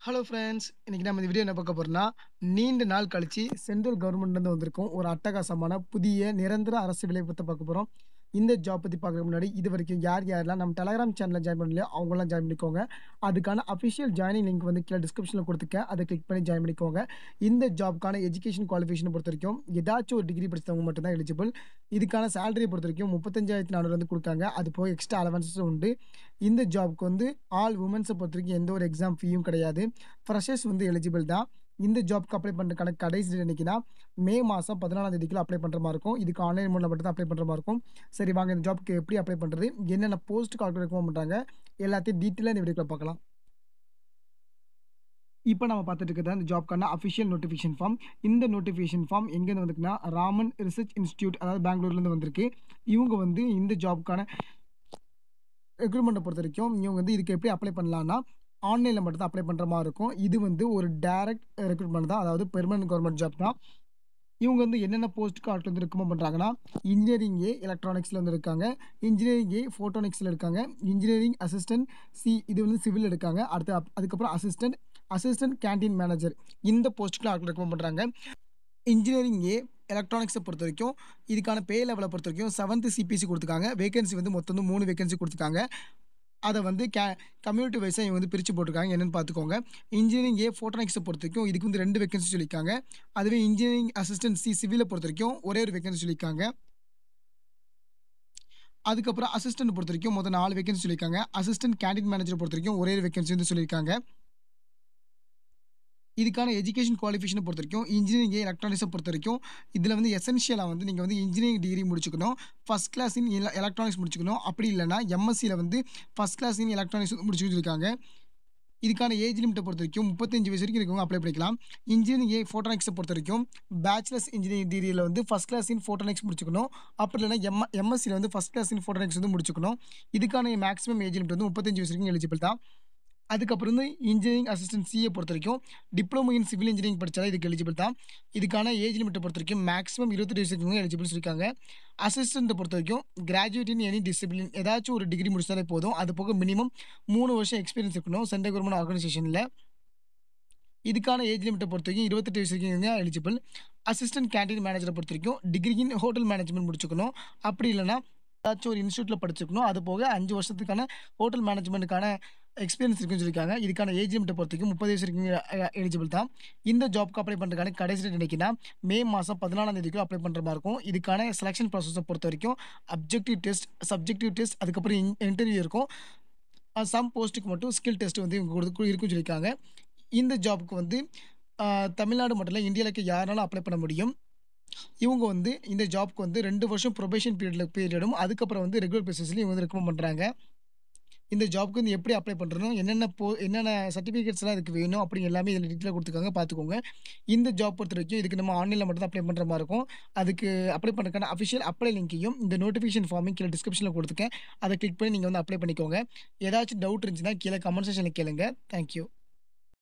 Hello friends. இன்னைக்கு நம்ம இந்த வீடியோ என்ன பார்க்க போறோம்னா, நீண்ட நாள் கழிச்சு சென்ட்ரல் கவர்மெண்ட்லேருந்து வந்திருக்கும் ஒரு அட்டகாசமான புதிய நிரந்தர அரசு வேலை பத்தி பார்க்க போறோம். இந்த ஜாப் பத்தி பார்க்கறதுக்கு முன்னாடி, இதுவரைக்கும் யார் யாரெல்லாம் நம்ம டெலகிராம் சேனல்ல ஜாயின் பண்ணலையோ அவங்கலாம் ஜாயின் பண்ணிக்கோங்க. அதுக்கான அஃபிஷியல் ஜாயினிங் லிங்க் வந்து கீழ டிஸ்கிரிப்ஷன்ல குடுத்துருக்கேன். அத கிளிக் பண்ணி ஜாயின் பண்ணிக்கோங்க. இந்த ஜாப்க்கான எஜுகேஷன் குவாலிஃபிகேஷன பொறுத்தவரைக்கும், ஏதாச்சும் ஒரு டிகிரி படிச்சவங்க மட்டும் தான் எலிஜிபிள். இதுக்கான சேலரிய பொறுத்தவரைக்கும் 35,400 வந்து குடுக்காங்க. அது போக எக்ஸ்ட்ரா அலவன்ஸஸும் உண்டு. இந்த ஜாப்க்கு வந்து ஆல் வுமன்ஸ பொறுத்தவரைக்கும் எந்த ஒரு எக்ஸாம் ஃபீயும் கிடையாது. ஃப்ரெஷர்ஸ் வந்து எலிஜிபிள் தான். இந்த ஜாப்க்கு அப்ளை பண்றதுக்கான கடைசி டேட் என்னைக்குன்னா, மே மாசம் 14ஆம் தேதிக்குள்ள அப்ளை பண்ற மாரி இருக்கும். இதுக்கு ஆன்லைன் மோட்ல மட்டும் தான் அப்ளை பண்ற மாரி இருக்கும். சரி வாங்க இந்த ஜாப்க்கு எப்படி அப்ளை பண்றது? என்னென்ன போஸ்ட்க்கு ஆட்கள் ரெக்கமெண்ட் பண்றாங்க? எல்லாத்தையும் டீட்டெயிலா இந்த வீடியோக்குள்ள பார்க்கலாம். இப்ப நம்ம பார்த்துட்டு இருக்கிறது அந்த ஜாப்க்கான அஃபிஷியல் நோட்டிஃபிகேஷன் ஃபார்ம். இந்த நோட்டிஃபிகேஷன் ஃபார்ம் எங்கேருந்து வந்திருக்குன்னா, ராமன் ரிசர்ச் இன்ஸ்டிடியூட் அதாவது பெங்களூர்லேருந்து வந்திருக்கு. இவங்க வந்து இந்த ஜாப்க்கான ரெக்ரூட்மெண்ட்ட பொறுத்தவரைக்கும், இவங்க வந்து இதுக்கு எப்படி அப்ளை பண்ணலான்னா, ஆன்லைன்ல மட்டும் தான் அப்ளை பண்ற மாரி இருக்கும். இது வந்து ஒரு டைரக்ட் ரெக்ரூட்மெண்ட் தான். அதாவது பெர்மனன்ட் கவர்ன்மென்ட் ஜாப் தான். இவங்க வந்து என்னென்ன போஸ்ட்க்கு ஆட்கள் வந்து ரெக்கமெண்ட் பண்றாங்கன்னா, இன்ஜினியரிங் ஏ எலக்ட்ரானிக்ஸ்ல வந்து இருக்காங்க. இன்ஜினியரிங் ஏ ஃபோட்டோனிக்ஸ்ல இருக்காங்க. இன்ஜினியரிங் அசிஸ்டன்ட் சி இது வந்து சிவில் இருக்காங்க. அடுத்து அதுக்கப்புறம் அசிஸ்டன்ட் கேன்டீன் மேனேஜர் இந்த போஸ்ட்க்குலாம் ஆட்கள் ரெக்கமெண்ட் பண்றாங்க. இன்ஜினியரிங் ஏ எலக்ட்ரானிக்ஸ பொறுத்தவரைக்கும், இதுக்கான பே லெவல பொறுத்தவரைக்கும் 7த் சிபிசி குடுத்துருக்காங்க. வேக்கன்சி வந்து மொத்தம் வந்து 3 வேக்கன்சி குடுத்துருக்காங்க. அத வந்து கம்யூனிட்டி வைஸா இவங்க வந்து பிரிச்சு போட்டுருக்காங்க. என்னன்னு பார்த்துக்கோங்க. இன்ஜினியரிங் ஏ ஃபோட்டோனிக்ஸ பொறுத்தவரைக்கும் இதுக்கு வந்து 2 வேக்கன்சி சொல்லியிருக்காங்க. அதுவே இன்ஜினியரிங் அசிஸ்டன்ட் சி சிவில பொறுத்தவரைக்கும் ஒரே ஒரு வேக்கன்சி சொல்லியிருக்காங்க. அதுக்கப்புறம் அசிஸ்டன்ட் பொறுத்தவரைக்கும் மொத்தம் 4 வேக்கன்சி சொல்லியிருக்காங்க. அசிஸ்டன்ட் கேன்டீன் மேனேஜர பொறுத்தவரைக்கும் ஒரே ஒரு வேக்கன்சி வந்து சொல்லியிருக்காங்க. இதுக்கான எஜுகேஷன் குவாலிஃபிகேஷன பொறுத்தவரைக்கும், இன்ஜினியரிங் ஏ எலக்ட்ரானிக்ஸ பொறுத்தவரைக்கும், இதுல வந்து எசென்ஷியலா வந்து நீங்க வந்து இன்ஜினியரிங் டிகிரி முடிச்சுக்கணும். ஃபர்ஸ்ட் கிளாஸ் இன் எலக்ட்ரானிக்ஸ் முடிச்சுக்கணும். அப்படி இல்லன்னா எம்எஸ்சில வந்து ஃபர்ஸ்ட் கிளாஸ் இன் எலக்ட்ரானிக்ஸ் முடிச்சு வச்சிருக்காங்க. இதுக்கான ஏஜ் லிமிட்ட பொறுத்தவரைக்கும் 35 வயசு வரைக்கும் இருக்கவங்க அப்ளை பண்ணிக்கலாம். இன்ஜினியரிங் ஏ ஃபோட்டோனிக்ஸ பொறுத்தவரைக்கும், பேச்சுலர்ஸ் இன்ஜினியரிங் டிகிரில வந்து ஃபர்ஸ்ட் கிளாஸ் இன் ஃபோட்டோனிக்ஸ் முடிச்சுக்கணும். அப்படி இல்லன்னா எம்எஸ்சில வந்து ஃபர்ஸ்ட் கிளாஸ் இன் ஃபோட்டோனிக்ஸ் வந்து முடிச்சுக்கணும். இதுக்கான மேக்ஸிமம் ஏஜ் லிமிட் வந்து 35 வயசு வரைக்கும் எலிஜிபிள் தான். அதுக்கப்புறம் வந்து இன்ஜினியரிங் அசிஸ்டன்ட் சிஏ பொறுத்தவரைக்கும், டிப்ளமோ இன் சிவில் இன்ஜினியரிங் படிச்சாலே இதுக்கு எலிஜிபிள் தான். இதுக்கான ஏஜ் லிமிட்ட பொறுத்தவரைக்கும் மேக்ஸிமம் 28 வயசு இருக்கவங்க எலிஜிபிள் சொல்லியிருக்காங்க. அசிஸ்டன்ட்ட பொறுத்தவரைக்கும், கிராஜுவேட் இன் எனி டிசிப்ளின் ஏதாச்சும் ஒரு டிகிரி முடிச்சாலே போதும். அது போக மினிமம் 3 வருஷம் எக்ஸ்பீரியன்ஸ் இருக்கணும் சென்ட்ரல் கவர்ன்மென்ட் ஆர்கனைசேஷன்ல. இதுக்கான ஏஜ் லிமிட்ட பொறுத்தவரைக்கும் 28 வயசு வரைக்கும் எலிஜிபிள். அசிஸ்டன்ட் கேன்டீன் மேனேஜர பொறுத்தவரைக்கும், டிகிரி இன் ஹோட்டல் மேனேஜ்மென்ட் முடிச்சுக்கணும். அப்படி இல்லன்னா, ஏதாச்சும் ஒரு இன்ஸ்டிடியூட்ல படிச்சிருக்கணும். அது போக 5 வருஷத்துக்கான ஹோட்டல் மேனேஜ்மென்ட்க்கான எக்ஸ்பீரியன்ஸ் இருக்குன்னு சொல்லியிருக்காங்க. இதுக்கான ஏஜ் லிமிட்ட பொறுத்தவரைக்கும் 30 வயசு வரைக்கும் எலிஜிபிள் தான். இந்த ஜாப்க்கு அப்ளை பண்றதுக்கான கடைசி டேட் என்னைக்குன்னா, மே மாசம் 14ஆம் தேதிக்குள்ள அப்ளை பண்ற மாரி இருக்கும். இதுக்கான செலக்ஷன் ப்ராசஸ பொறுத்தவரைக்கும், அப்ஜெக்டிவ் டெஸ்ட், சப்ஜெக்டிவ் டெஸ்ட் அதுக்கப்புறம் இன்டர்வியூ இருக்கும். சம் போஸ்ட்டுக்கு மட்டும் ஸ்கில் டெஸ்ட் வந்து இவங்க இருக்குன்னு சொல்லியிருக்காங்க. இந்த ஜாப்க்கு வந்து தமிழ்நாடு மட்டும் இல்ல, இந்தியால இருக்க யாருனாலும் அப்ளை பண்ண முடியும். இவங்க வந்து இந்த ஜாப்க்கு வந்து 2 வருஷம் புரொபேஷன் பீரியடும், அதுக்கப்புறம் வந்து ரெகுலர் பேசிஸ்லயும் இவங்க வந்து ரெக்கமெண்ட் பண்றாங்க. இந்த ஜாப்க்கு வந்து எப்படி அப்ளை பண்றணும், என்னென்ன சர்டிஃபிகேட்ஸ்லாம் இதுக்கு வேணும் அப்படின்னு எல்லாமே இதில டீட்டெயிலா குடுத்துருக்காங்க பார்த்துக்கோங்க. இந்த ஜாப் பொறுத்தவரைக்கும் இதுக்கு நம்ம ஆன்லைன்ல மட்டும் தான் அப்ளை பண்ற மாரி இருக்கும். அதுக்கு அப்ளை பண்றதுக்கான அஃபிஷியல் அப்ளை லிங்க்கையும் இந்த நோட்டிஃபிகேஷன் ஃபார்மையும் கீழ டிஸ்கிரிப்ஷன்ல குடுத்துருக்கேன். அத கிளிக் பண்ணி நீங்க வந்து அப்ளை பண்ணிக்கோங்க. ஏதாச்சும் டவுட் இருந்துச்சுன்னா கீழ கமெண்ட் செக்ஷன்ல கேளுங்க. Thank you.